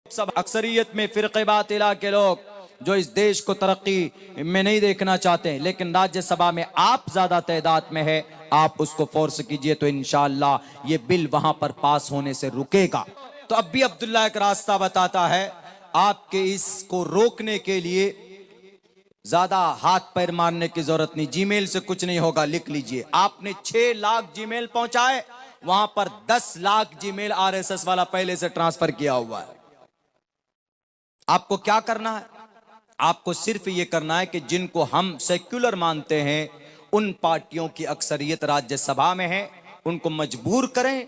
सब अक्सरियत में फिरक़े बातिला के लोग जो इस देश को तरक्की में नहीं देखना चाहते, लेकिन राज्यसभा में आप ज्यादा तादाद में है, आप उसको फोर्स कीजिए तो इंशाअल्लाह ये बिल वहां पर पास होने से रुकेगा। तो अब भी अब्दुल्ला एक रास्ता बताता है, आपके इसको रोकने के लिए ज्यादा हाथ पैर मारने की जरूरत नहीं, जीमेल से कुछ नहीं होगा। लिख लीजिए, आपने 6 लाख जीमेल पहुंचाए, वहां पर 10 लाख जीमेल आरएसएस वाला पहले से ट्रांसफर किया हुआ है। आपको क्या करना है? आपको सिर्फ ये करना है कि जिनको हम सेक्युलर मानते हैं, उन पार्टियों की अक्सरियत राज्यसभा में है, उनको मजबूर करें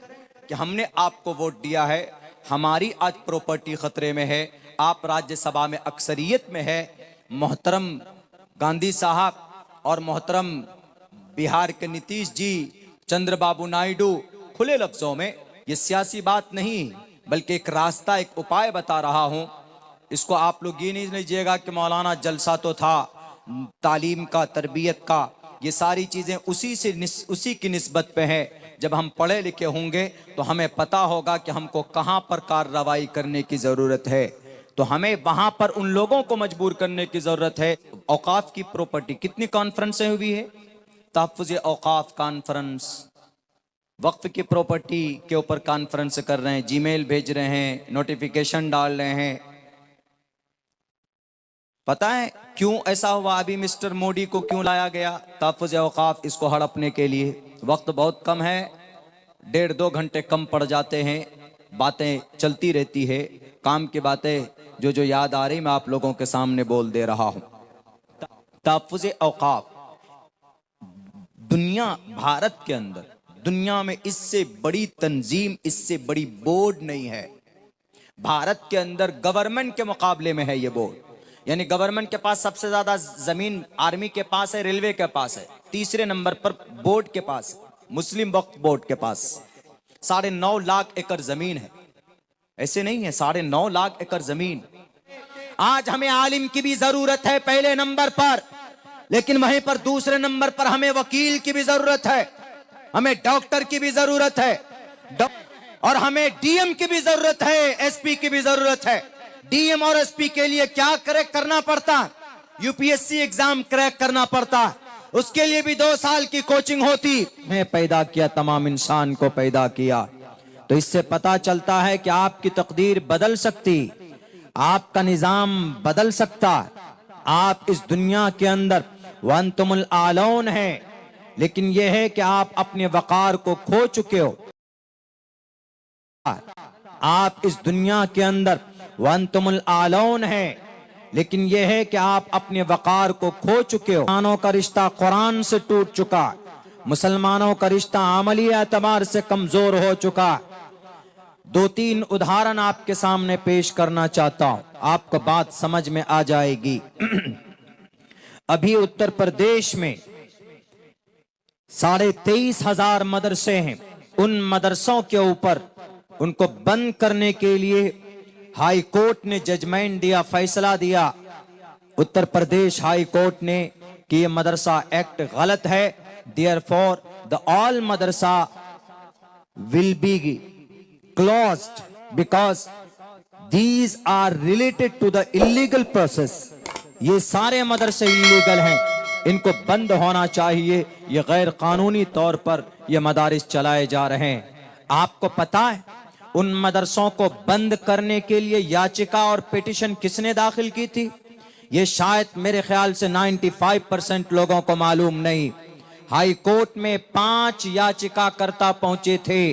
कि हमने आपको वोट दिया है, हमारी आज प्रॉपर्टी खतरे में है, आप राज्यसभा में अक्सरियत में है। मोहतरम गांधी साहब और मोहतरम बिहार के नीतीश जी, चंद्रबाबू नायडू, खुले लफ्जों में ये सियासी बात नहीं बल्कि एक रास्ता, एक उपाय बता रहा हूं। इसको आप लोग ये नहीं लीजिएगा कि मौलाना जलसा तो था तालीम का, तरबियत का, ये सारी चीजें उसी की निस्बत पे है। जब हम पढ़े लिखे होंगे तो हमें पता होगा कि हमको कहां पर कार्रवाई करने की जरूरत है, तो हमें वहां पर उन लोगों को मजबूर करने की जरूरत है। औकाफ की प्रॉपर्टी, कितनी कॉन्फ्रेंसें हुई है? तहफ़्फ़ुज़ औकाफ कॉन्फ्रेंस, वक्फ की प्रॉपर्टी के ऊपर कॉन्फ्रेंस कर रहे हैं, जीमेल भेज रहे हैं, नोटिफिकेशन डाल रहे हैं। पता है क्यों ऐसा हुआ? अभी मिस्टर मोदी को क्यों लाया गया तहफ़्फ़ुज़ औकाफ? इसको हड़पने के लिए। वक्त बहुत कम है, 1.5-2 घंटे कम पड़ जाते हैं, बातें चलती रहती है, काम की बातें जो याद आ रही मैं आप लोगों के सामने बोल दे रहा हूं। तहफ़्फ़ुज़ औकाफ दुनिया, भारत के अंदर, दुनिया में इससे बड़ी तंजीम, इससे बड़ी बोर्ड नहीं है। भारत के अंदर गवर्नमेंट के मुकाबले में है ये बोर्ड, यानी गवर्नमेंट के पास सबसे ज्यादा जमीन आर्मी के पास है, रेलवे के पास है, तीसरे नंबर पर बोर्ड के पास, मुस्लिम वक्फ बोर्ड के पास 9.5 लाख एकड़ जमीन है। ऐसे नहीं है, 9.5 लाख एकड़ जमीन। आज हमें आलिम की भी जरूरत है पहले नंबर पर, लेकिन वहीं पर दूसरे नंबर पर हमें वकील की भी जरूरत है, हमें डॉक्टर की भी जरूरत है, और हमें डीएम की भी जरूरत है, एसपी की भी जरूरत है। डीएम और एसपी के लिए क्या करना पड़ता? यूपीएससी एग्जाम क्रैक करना पड़ता, उसके लिए भी 2 साल की कोचिंग होती। मैं पैदा किया, तमाम इंसान को पैदा किया। तो इससे पता चलता है कि आपकी तकदीर बदल सकती, आपका निजाम बदल सकता। आप इस दुनिया के अंदर वअंतुमुल आलौन है, लेकिन यह है कि आप अपने वकार को खो चुके हो। आप इस दुनिया के अंदर वअंतुमुल आलौन है, लेकिन यह है कि आप अपने वकार को खो चुके हो। मुसलमानों का रिश्ता कुरान से टूट चुका, मुसलमानों का रिश्ता अमली एतबार से कमजोर हो चुका। 2-3 उदाहरण आपके सामने पेश करना चाहता हूं, आपको बात समझ में आ जाएगी। अभी उत्तर प्रदेश में 23,500 मदरसे हैं। उन मदरसों के ऊपर उनको बंद करने के लिए हाई कोर्ट ने जजमेंट दिया, फैसला दिया। उत्तर प्रदेश हाई कोर्ट ने कि ये मदरसा एक्ट गलत है, therefore the all madrasa will be closed because these are related to the illegal process. ये सारे मदरसे इलीगल हैं, इनको बंद होना चाहिए, ये गैर कानूनी तौर पर ये मदारिस चलाए जा रहे हैं। आपको पता है उन मदरसों को बंद करने के लिए याचिका और पिटीशन किसने दाखिल की थी? ये शायद मेरे ख्याल से 95% लोगों को मालूम नहीं। हाई कोर्ट में 5 याचिकाकर्ता पहुंचे थे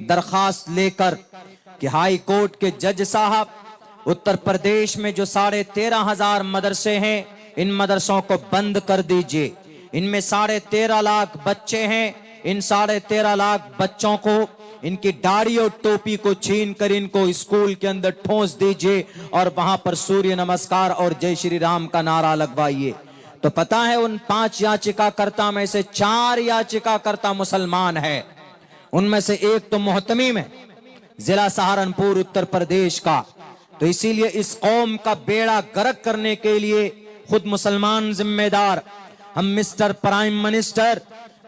दरखास्त लेकर कि हाई कोर्ट के जज साहब, उत्तर प्रदेश में जो 13,500 मदरसे हैं, इन मदरसों को बंद कर दीजिए। इनमें 13.5 लाख बच्चे हैं, इन 13.5 लाख बच्चों को इनकी दाढ़ी और टोपी को छीन कर इनको स्कूल के अंदर ठोंस दीजिए और वहां पर सूर्य नमस्कार और जय श्री राम का नारा लगवाइए। तो पता है उन 5 याचिकाकर्ता में से 4 याचिकाकर्ता मुसलमान है। उनमें से एक तो मोहतमीम है, जिला सहारनपुर उत्तर प्रदेश का। तो इसीलिए इस कौम का बेड़ा गर्क करने के लिए खुद मुसलमान जिम्मेदार। हम मिस्टर प्राइम मिनिस्टर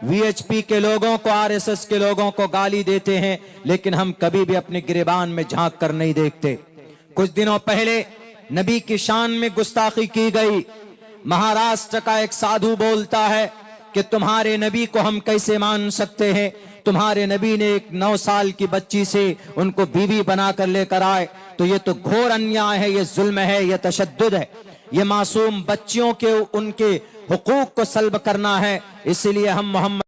वीएचपी के लोगों को, आरएसएस के लोगों को गाली देते हैं, लेकिन हम कभी भी अपने गिरेबान में झांक कर नहीं देखते। कुछ दिनों पहले नबी की शान में गुस्ताखी की गई। महाराष्ट्र का एक साधु बोलता है कि तुम्हारे नबी को हम कैसे मान सकते हैं, तुम्हारे नबी ने एक 9 साल की बच्ची से उनको बीवी बनाकर लेकर आए, तो ये तो घोर अन्याय है, ये जुल्म है, ये तशद्दुद है, ये मासूम बच्चियों के उनके हुकूक को सल्ब करना है। इसलिए हम मोहम्मद